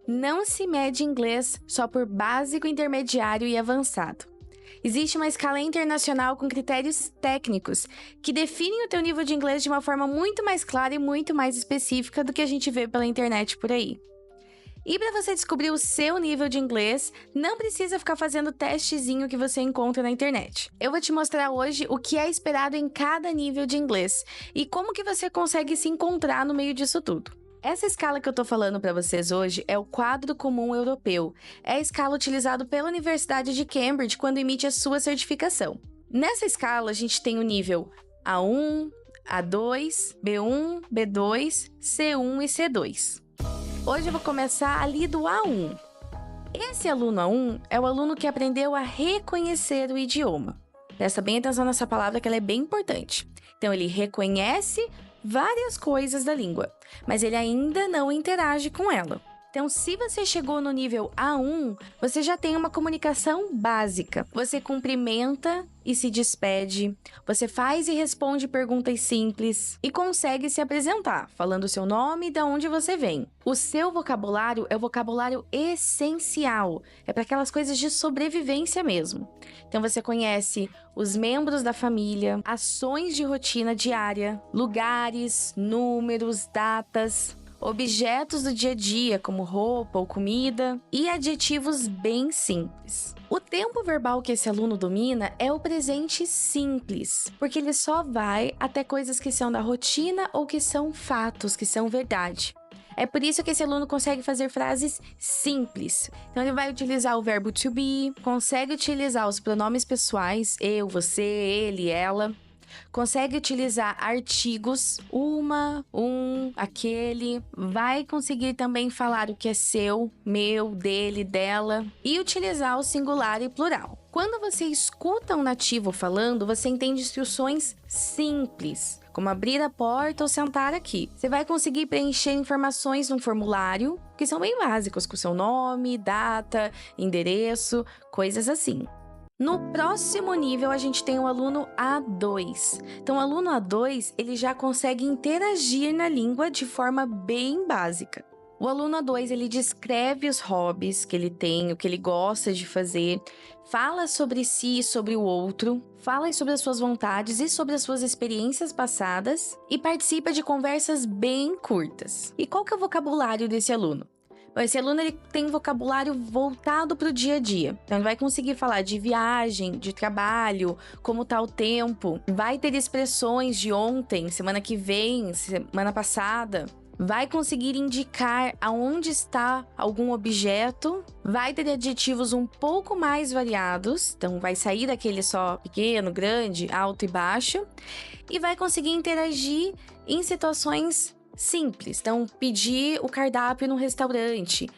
Não se mede inglês só por básico, intermediário e avançado. Existe uma escala internacional com critérios técnicos que definem o teu nível de inglês de uma forma muito mais clara e muito mais específica do que a gente vê pela internet por aí. E para você descobrir o seu nível de inglês, não precisa ficar fazendo testezinho que você encontra na internet. Eu vou te mostrar hoje o que é esperado em cada nível de inglês e como que você consegue se encontrar no meio disso tudo. Essa escala que eu tô falando para vocês hoje é o Quadro Comum Europeu. É a escala utilizada pela Universidade de Cambridge quando emite a sua certificação. Nessa escala, a gente tem o nível A1, A2, B1, B2, C1 e C2. Hoje eu vou começar ali do A1. Esse aluno A1 é o aluno que aprendeu a reconhecer o idioma. Presta bem atenção nessa palavra que ela é bem importante. Então, ele reconhece várias coisas da língua, mas ele ainda não interage com ela. Então, se você chegou no nível A1, você já tem uma comunicação básica. Você cumprimenta e se despede, você faz e responde perguntas simples e consegue se apresentar, falando o seu nome e de onde você vem. O seu vocabulário é o vocabulário essencial, é para aquelas coisas de sobrevivência mesmo. Então, você conhece os membros da família, ações de rotina diária, lugares, números, datas, objetos do dia a dia, como roupa ou comida, e adjetivos bem simples. O tempo verbal que esse aluno domina é o presente simples, porque ele só vai até coisas que são da rotina ou que são fatos, que são verdade. É por isso que esse aluno consegue fazer frases simples. Então, ele vai utilizar o verbo to be, consegue utilizar os pronomes pessoais, eu, você, ele, ela. Consegue utilizar artigos, uma, um, aquele. Vai conseguir também falar o que é seu, meu, dele, dela. E utilizar o singular e plural. Quando você escuta um nativo falando, você entende instruções simples, como abrir a porta ou sentar aqui. Você vai conseguir preencher informações num formulário, que são bem básicos, com seu nome, data, endereço, coisas assim. No próximo nível, a gente tem o aluno A2. Então, o aluno A2, ele já consegue interagir na língua de forma bem básica. O aluno A2, ele descreve os hobbies que ele tem, o que ele gosta de fazer, fala sobre si e sobre o outro, fala sobre as suas vontades e sobre as suas experiências passadas e participa de conversas bem curtas. E qual que é o vocabulário desse aluno? Esse aluno ele tem vocabulário voltado para o dia a dia. Então, ele vai conseguir falar de viagem, de trabalho, como tá o tempo. Vai ter expressões de ontem, semana que vem, semana passada. Vai conseguir indicar aonde está algum objeto. Vai ter adjetivos um pouco mais variados. Então, vai sair daquele só pequeno, grande, alto e baixo. E vai conseguir interagir em situações simples. Então, pedir o cardápio no restaurante,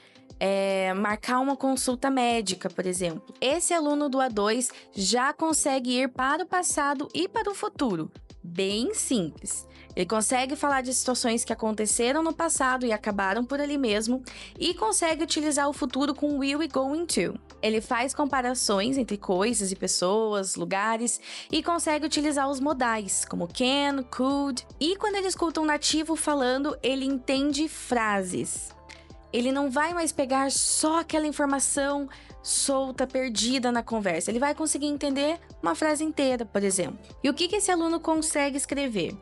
marcar uma consulta médica, por exemplo. Esse aluno do A2 já consegue ir para o passado e para o futuro. Bem simples. Ele consegue falar de situações que aconteceram no passado e acabaram por ali mesmo, e consegue utilizar o futuro com will e going to. Ele faz comparações entre coisas e pessoas, lugares, e consegue utilizar os modais, como can, could. E quando ele escuta um nativo falando, ele entende frases. Ele não vai mais pegar só aquela informação solta, perdida na conversa. Ele vai conseguir entender uma frase inteira, por exemplo. E o que esse aluno consegue escrever?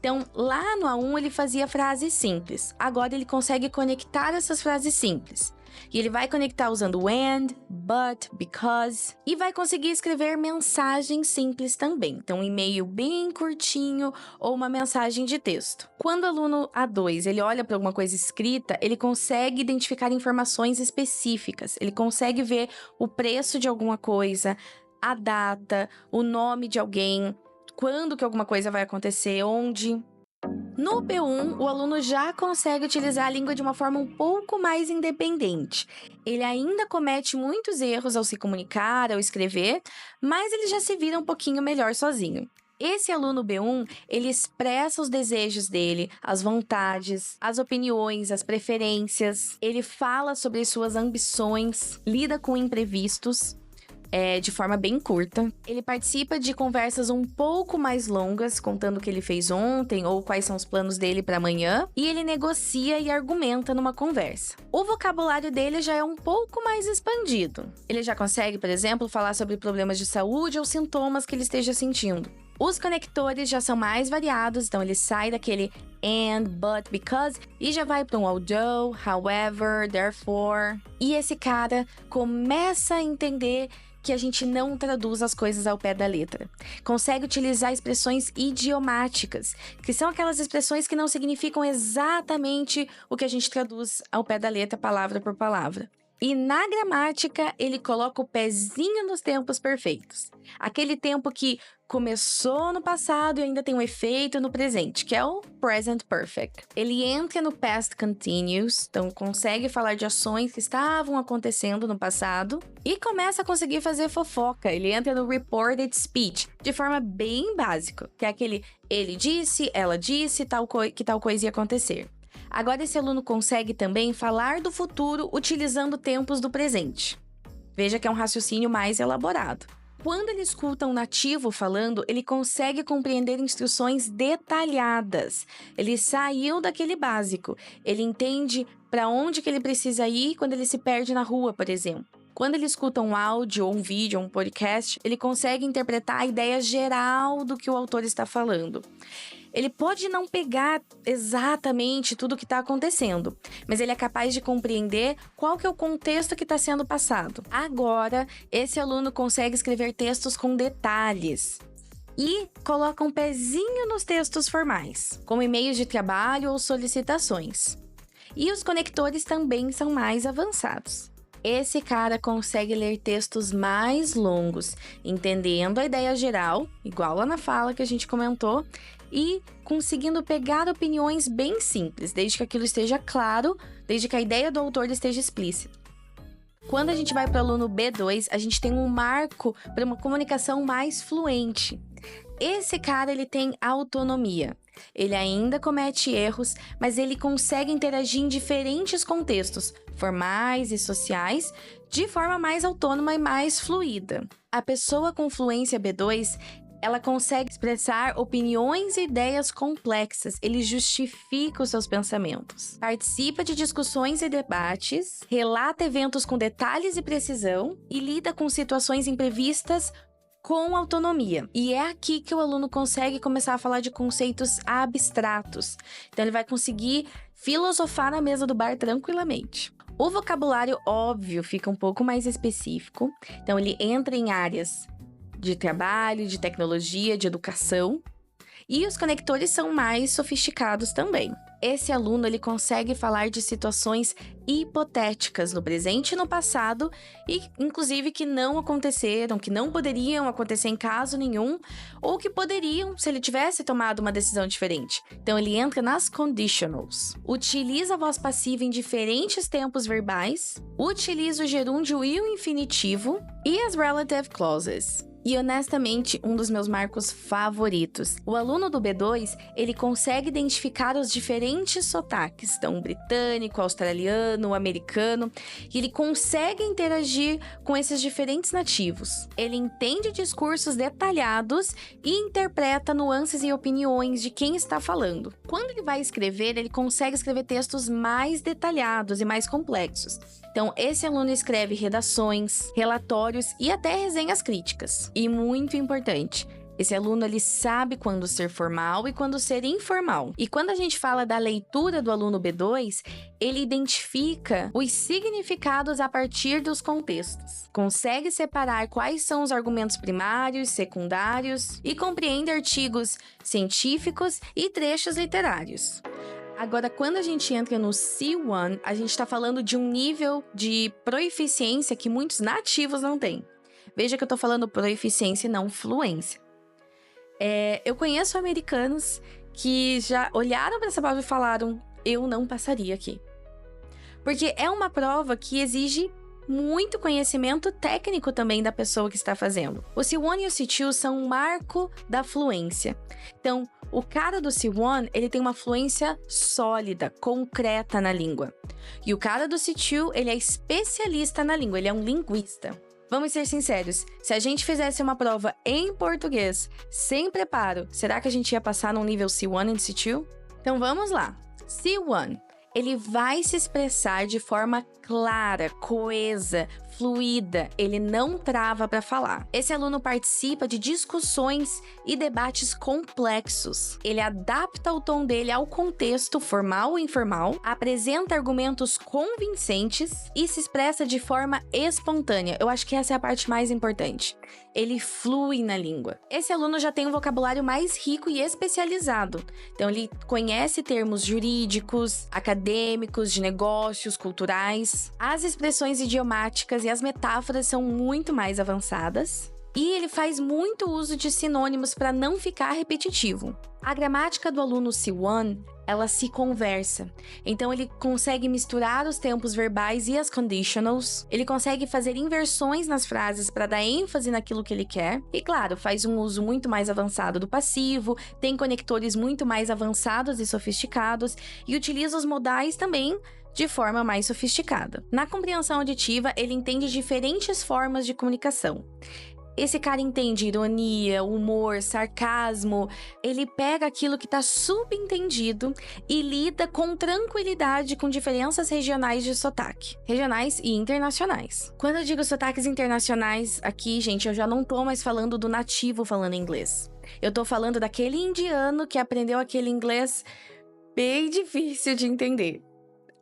Então, lá no A1 ele fazia frases simples. Agora ele consegue conectar essas frases simples. E ele vai conectar usando and, but, because. E vai conseguir escrever mensagens simples também. Então, um e-mail bem curtinho ou uma mensagem de texto. Quando o aluno A2 ele olha para alguma coisa escrita, ele consegue identificar informações específicas. Ele consegue ver o preço de alguma coisa, a data, o nome de alguém, quando que alguma coisa vai acontecer, onde. No B1, o aluno já consegue utilizar a língua de uma forma um pouco mais independente. Ele ainda comete muitos erros ao se comunicar, ao escrever, mas ele já se vira um pouquinho melhor sozinho. Esse aluno B1, ele expressa os desejos dele, as vontades, as opiniões, as preferências. Ele fala sobre suas ambições, lida com imprevistos. de forma bem curta. Ele participa de conversas um pouco mais longas, contando o que ele fez ontem ou quais são os planos dele para amanhã. E ele negocia e argumenta numa conversa. O vocabulário dele já é um pouco mais expandido. Ele já consegue, por exemplo, falar sobre problemas de saúde ou sintomas que ele esteja sentindo. Os conectores já são mais variados, então ele sai daquele and, but, because e já vai para um although, however, therefore. E esse cara começa a entender que a gente não traduz as coisas ao pé da letra. Consegue utilizar expressões idiomáticas, que são aquelas expressões que não significam exatamente o que a gente traduz ao pé da letra, palavra por palavra. E na gramática, ele coloca o pezinho nos tempos perfeitos. Aquele tempo que começou no passado e ainda tem um efeito no presente, que é o present perfect. Ele entra no past continuous, então consegue falar de ações que estavam acontecendo no passado e começa a conseguir fazer fofoca. Ele entra no reported speech, de forma bem básica, que é aquele ele disse, ela disse, que tal coisa ia acontecer. Agora esse aluno consegue também falar do futuro utilizando tempos do presente. Veja que é um raciocínio mais elaborado. Quando ele escuta um nativo falando, ele consegue compreender instruções detalhadas. Ele saiu daquele básico. Ele entende para onde que ele precisa ir quando ele se perde na rua, por exemplo. Quando ele escuta um áudio, ou um vídeo, ou um podcast, ele consegue interpretar a ideia geral do que o autor está falando. Ele pode não pegar exatamente tudo o que está acontecendo, mas ele é capaz de compreender qual que é o contexto que está sendo passado. Agora, esse aluno consegue escrever textos com detalhes e coloca um pezinho nos textos formais, como e-mails de trabalho ou solicitações. E os conectores também são mais avançados. Esse cara consegue ler textos mais longos, entendendo a ideia geral, igual lá na fala que a gente comentou, e conseguindo pegar opiniões bem simples, desde que aquilo esteja claro, desde que a ideia do autor esteja explícita. Quando a gente vai para o aluno B2, a gente tem um marco para uma comunicação mais fluente. Esse cara, ele tem autonomia. Ele ainda comete erros, mas ele consegue interagir em diferentes contextos, formais e sociais, de forma mais autônoma e mais fluida. A pessoa com fluência B2, ela consegue expressar opiniões e ideias complexas. Ele justifica os seus pensamentos. Participa de discussões e debates, relata eventos com detalhes e precisão e lida com situações imprevistas com autonomia. E é aqui que o aluno consegue começar a falar de conceitos abstratos. Então, ele vai conseguir filosofar na mesa do bar tranquilamente. O vocabulário, óbvio, fica um pouco mais específico. Então, ele entra em áreas de trabalho, de tecnologia, de educação. E os conectores são mais sofisticados também. Esse aluno, ele consegue falar de situações hipotéticas no presente e no passado, e inclusive que não aconteceram, que não poderiam acontecer em caso nenhum, ou que poderiam se ele tivesse tomado uma decisão diferente. Então, ele entra nas conditionals. Utiliza a voz passiva em diferentes tempos verbais, utiliza o gerúndio e o infinitivo, e as relative clauses. E honestamente, um dos meus marcos favoritos. O aluno do B2, ele consegue identificar os diferentes sotaques, então britânico, australiano, americano, e ele consegue interagir com esses diferentes nativos. Ele entende discursos detalhados e interpreta nuances e opiniões de quem está falando. Quando ele vai escrever, ele consegue escrever textos mais detalhados e mais complexos. Então, esse aluno escreve redações, relatórios e até resenhas críticas. E muito importante, esse aluno ele sabe quando ser formal e quando ser informal. E quando a gente fala da leitura do aluno B2, ele identifica os significados a partir dos contextos. Consegue separar quais são os argumentos primários, secundários e compreende artigos científicos e trechos literários. Agora, quando a gente entra no C1, a gente está falando de um nível de proeficiência que muitos nativos não têm. Veja que eu tô falando proeficiência e não fluência. Eu conheço americanos que já olharam para essa prova e falaram: eu não passaria aqui. Porque é uma prova que exige muito conhecimento técnico também da pessoa que está fazendo. O C1 e o C2 são um marco da fluência. Então, o cara do C1, ele tem uma fluência sólida, concreta na língua. E o cara do C2, ele é especialista na língua, ele é um linguista. Vamos ser sinceros, se a gente fizesse uma prova em português, sem preparo, será que a gente ia passar num nível C1 e C2? Então vamos lá. C1, ele vai se expressar de forma clara, coesa, fluida, ele não trava para falar. Esse aluno participa de discussões e debates complexos. Ele adapta o tom dele ao contexto formal ou informal, apresenta argumentos convincentes e se expressa de forma espontânea. Eu acho que essa é a parte mais importante. Ele flui na língua. Esse aluno já tem um vocabulário mais rico e especializado. Então, ele conhece termos jurídicos, acadêmicos, de negócios, culturais. As expressões idiomáticas e as metáforas são muito mais avançadas. E ele faz muito uso de sinônimos para não ficar repetitivo. A gramática do aluno C1, ela se conversa. Então, ele consegue misturar os tempos verbais e as conditionals. Ele consegue fazer inversões nas frases para dar ênfase naquilo que ele quer. E, claro, faz um uso muito mais avançado do passivo, tem conectores muito mais avançados e sofisticados e utiliza os modais também de forma mais sofisticada. Na compreensão auditiva, ele entende diferentes formas de comunicação. Esse cara entende ironia, humor, sarcasmo. Ele pega aquilo que está subentendido e lida com tranquilidade com diferenças regionais de sotaque. Regionais e internacionais. Quando eu digo sotaques internacionais aqui, gente, eu já não tô mais falando do nativo falando inglês. Eu tô falando daquele indiano que aprendeu aquele inglês bem difícil de entender.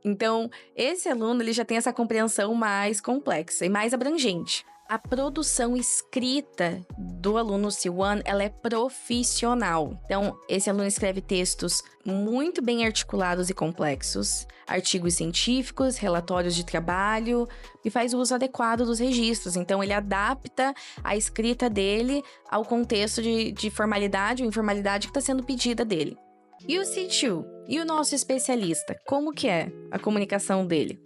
Então, esse aluno ele já tem essa compreensão mais complexa e mais abrangente. A produção escrita do aluno C1, ela é profissional. Então, esse aluno escreve textos muito bem articulados e complexos, artigos científicos, relatórios de trabalho e faz o uso adequado dos registros. Então, ele adapta a escrita dele ao contexto de formalidade ou informalidade que está sendo pedida dele. E o C2? E o nosso especialista? Como que é a comunicação dele?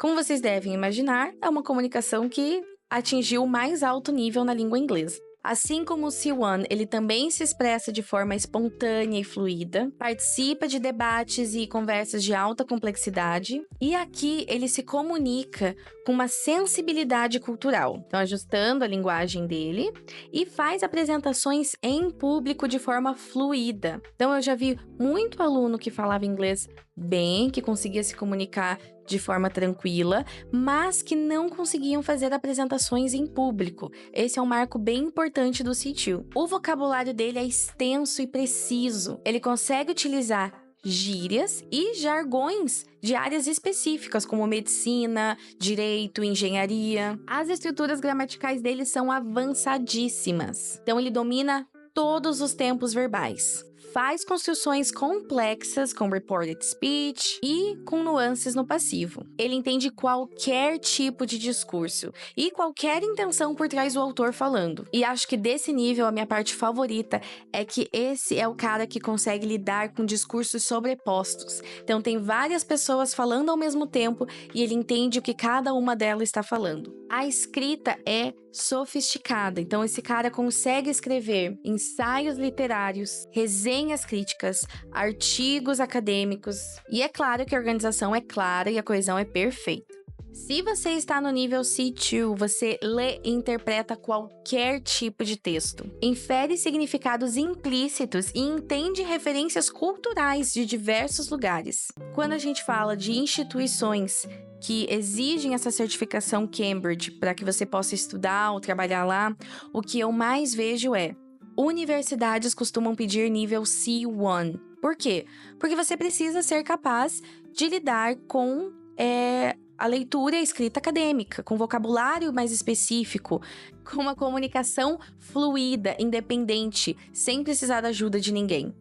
Como vocês devem imaginar, é uma comunicação que atingiu o mais alto nível na língua inglesa. Assim como o C1, ele também se expressa de forma espontânea e fluida, participa de debates e conversas de alta complexidade, e aqui ele se comunica com uma sensibilidade cultural, então ajustando a linguagem dele, e faz apresentações em público de forma fluida. Então eu já vi muito aluno que falava inglês bem, que conseguia se comunicar de forma tranquila, mas que não conseguiam fazer apresentações em público. Esse é um marco bem importante do C2. O vocabulário dele é extenso e preciso. Ele consegue utilizar gírias e jargões de áreas específicas, como medicina, direito, engenharia. As estruturas gramaticais dele são avançadíssimas. Então, ele domina todos os tempos verbais. Faz construções complexas com reported speech e com nuances no passivo. Ele entende qualquer tipo de discurso e qualquer intenção por trás do autor falando. E acho que desse nível, a minha parte favorita é que esse é o cara que consegue lidar com discursos sobrepostos. Então tem várias pessoas falando ao mesmo tempo e ele entende o que cada uma delas está falando. A escrita é sofisticada, então esse cara consegue escrever ensaios literários, resenhas críticas, artigos acadêmicos, e é claro que a organização é clara e a coesão é perfeita. Se você está no nível C2, você lê e interpreta qualquer tipo de texto, infere significados implícitos e entende referências culturais de diversos lugares. Quando a gente fala de instituições que exigem essa certificação Cambridge para que você possa estudar ou trabalhar lá, o que eu mais vejo é: universidades costumam pedir nível C1. Por quê? Porque você precisa ser capaz de lidar com a leitura e a escrita acadêmica, com vocabulário mais específico, com uma comunicação fluida, independente, sem precisar da ajuda de ninguém.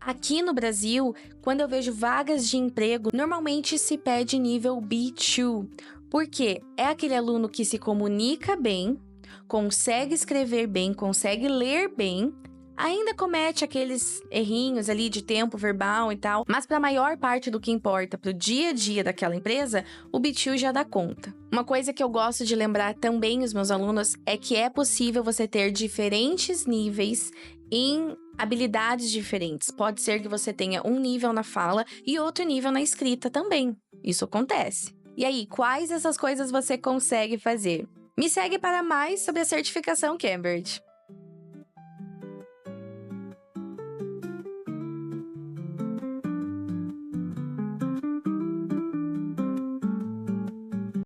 Aqui no Brasil, quando eu vejo vagas de emprego, normalmente se pede nível B2, porque é aquele aluno que se comunica bem, consegue escrever bem, consegue ler bem, ainda comete aqueles errinhos ali de tempo verbal e tal, mas para a maior parte do que importa para o dia a dia daquela empresa, o B2 já dá conta. Uma coisa que eu gosto de lembrar também os meus alunos é que é possível você ter diferentes níveis em habilidades diferentes. Pode ser que você tenha um nível na fala e outro nível na escrita também. Isso acontece. E aí, quais dessas coisas você consegue fazer? Me segue para mais sobre a certificação Cambridge.